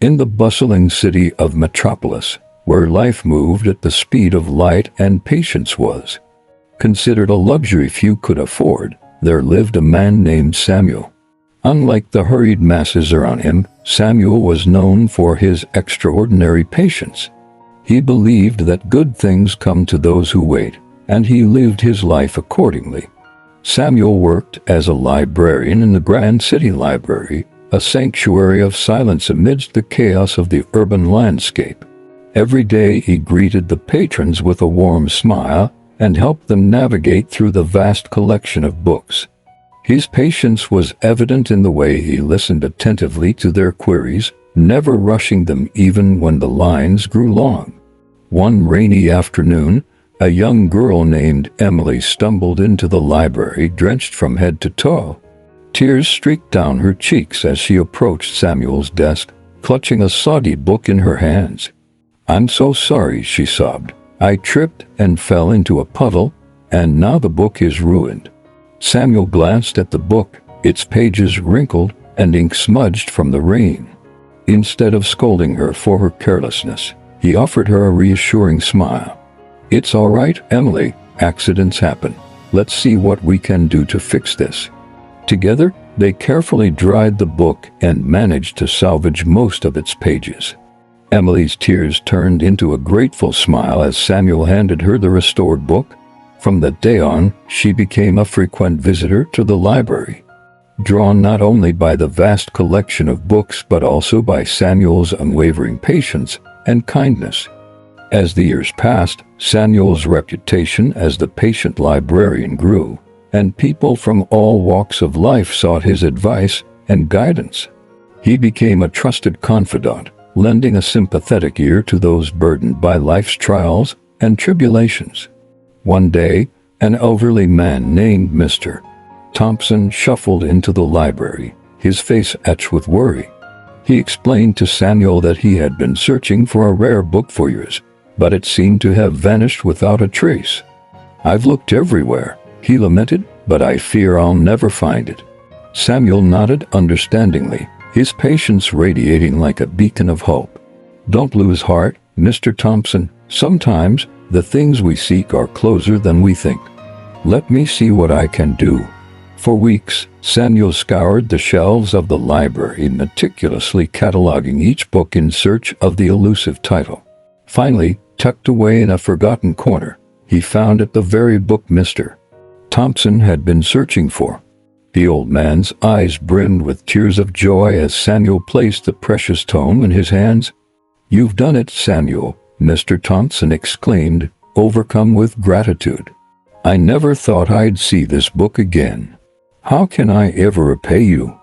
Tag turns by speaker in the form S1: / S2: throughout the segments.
S1: In the bustling city of Metropolis, where life moved at the speed of light and patience was considered a luxury few could afford, there lived a man named Samuel. Unlike the hurried masses around him, Samuel was known for his extraordinary patience. He believed that good things come to those who wait, and he lived his life accordingly. Samuel worked as a librarian in the grand city library, a sanctuary of silence amidst the chaos of the urban landscape. Every day he greeted the patrons with a warm smile and helped them navigate through the vast collection of books. His patience was evident in the way he listened attentively to their queries, never rushing them even when the lines grew long. One rainy afternoon, a young girl named Emily stumbled into the library drenched from head to toe. Tears streaked down her cheeks as she approached Samuel's desk, clutching a soggy book in her hands. "I'm so sorry," she sobbed. "I tripped and fell into a puddle, and now the book is ruined." Samuel glanced at the book, its pages wrinkled and ink smudged from the rain. Instead of scolding her for her carelessness, he offered her a reassuring smile. "It's all right, Emily. Accidents happen. Let's see what we can do to fix this." Together, they carefully dried the book and managed to salvage most of its pages. Emily's tears turned into a grateful smile as Samuel handed her the restored book. From that day on, she became a frequent visitor to the library, drawn not only by the vast collection of books but also by Samuel's unwavering patience and kindness. As the years passed, Samuel's reputation as the patient librarian grew, and people from all walks of life sought his advice and guidance. He became a trusted confidant, lending a sympathetic ear to those burdened by life's trials and tribulations. One day, an elderly man named Mr. Thompson shuffled into the library, his face etched with worry. He explained to Samuel that he had been searching for a rare book for years, but it seemed to have vanished without a trace. "I've looked everywhere," he lamented, "but I fear I'll never find it." Samuel nodded understandingly, his patience radiating like a beacon of hope. "Don't lose heart, Mr. Thompson. Sometimes the things we seek are closer than we think. Let me see what I can do." For weeks, Samuel scoured the shelves of the library, meticulously cataloging each book in search of the elusive title. Finally, tucked away in a forgotten corner, he found it the very book Mr. Thompson had been searching for. The old man's eyes brimmed with tears of joy as Samuel placed the precious tome in his hands. "You've done it, Samuel," Mr. Thompson exclaimed, overcome with gratitude. "I never thought I'd see this book again. How can I ever repay you?"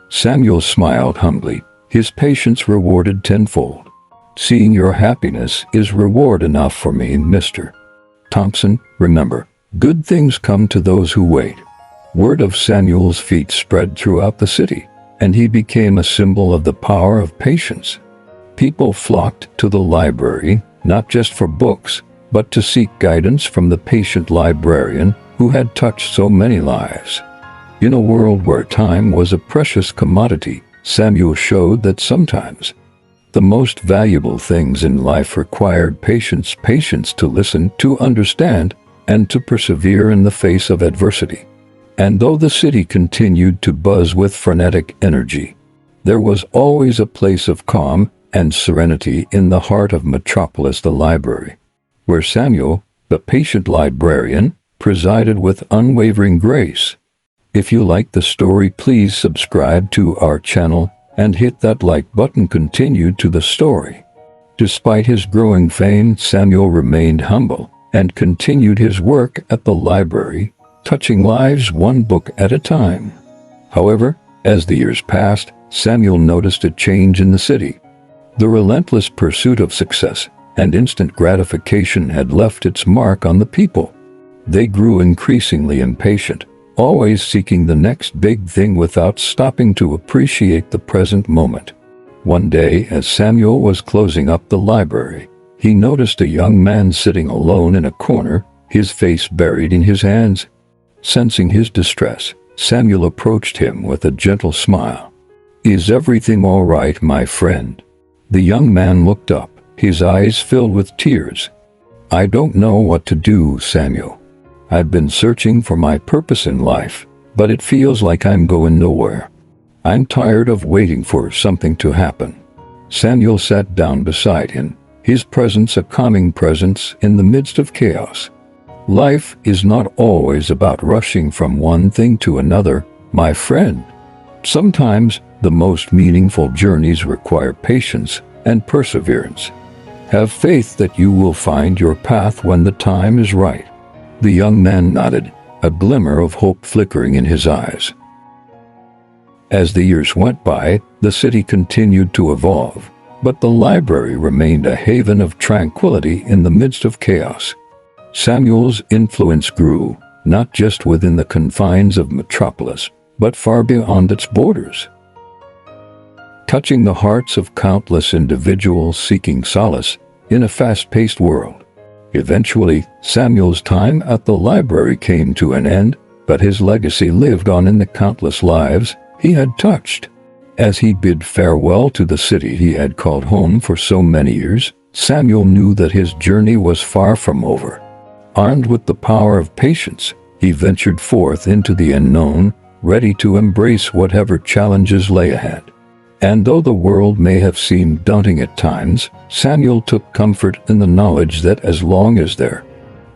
S1: Samuel smiled humbly, his patience rewarded tenfold. "Seeing your happiness is reward enough for me, Mr. Thompson. Remember, good things come to those who wait." Word of Samuel's feat spread throughout the city, and he became a symbol of the power of patience. People flocked to the library, not just for books, but to seek guidance from the patient librarian who had touched so many lives. In a world where time was a precious commodity, Samuel showed that sometimes the most valuable things in life required patience to listen, to understand, and to persevere in the face of adversity. And though the city continued to buzz with frenetic energy, there was always a place of calm and serenity in the heart of Metropolis, the library, where Samuel, the patient librarian, presided with unwavering grace. If you like the story, please subscribe to our channel and hit that like button. Continue to the story. Despite his growing fame, Samuel remained humble and continued his work at the library, touching lives one book at a time. However, as the years passed, Samuel noticed a change in the city. The relentless pursuit of success and instant gratification had left its mark on the people. They grew increasingly impatient, always seeking the next big thing without stopping to appreciate the present moment. One day, as Samuel was closing up the library, he noticed a young man sitting alone in a corner, his face buried in his hands. Sensing his distress, Samuel approached him with a gentle smile. "Is everything all right, my friend?" The young man looked up, his eyes filled with tears. "I don't know what to do, Samuel. I've been searching for my purpose in life, but it feels like I'm going nowhere. I'm tired of waiting for something to happen." Samuel sat down beside him, his presence a calming presence in the midst of chaos. "Life is not always about rushing from one thing to another, my friend. Sometimes the most meaningful journeys require patience and perseverance. Have faith that you will find your path when the time is right." The young man nodded, a glimmer of hope flickering in his eyes. As the years went by, the city continued to evolve, but the library remained a haven of tranquility in the midst of chaos. Samuel's influence grew, not just within the confines of Metropolis, but far beyond its borders, touching the hearts of countless individuals seeking solace in a fast-paced world. Eventually, Samuel's time at the library came to an end, but his legacy lived on in the countless lives he had touched. As he bid farewell to the city he had called home for so many years, Samuel knew that his journey was far from over. Armed with the power of patience, he ventured forth into the unknown, ready to embrace whatever challenges lay ahead. And though the world may have seemed daunting at times, Samuel took comfort in the knowledge that as long as there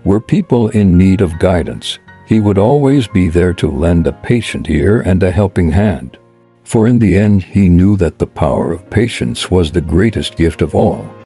S1: were people in need of guidance, he would always be there to lend a patient ear and a helping hand. For in the end he knew that the power of patience was the greatest gift of all.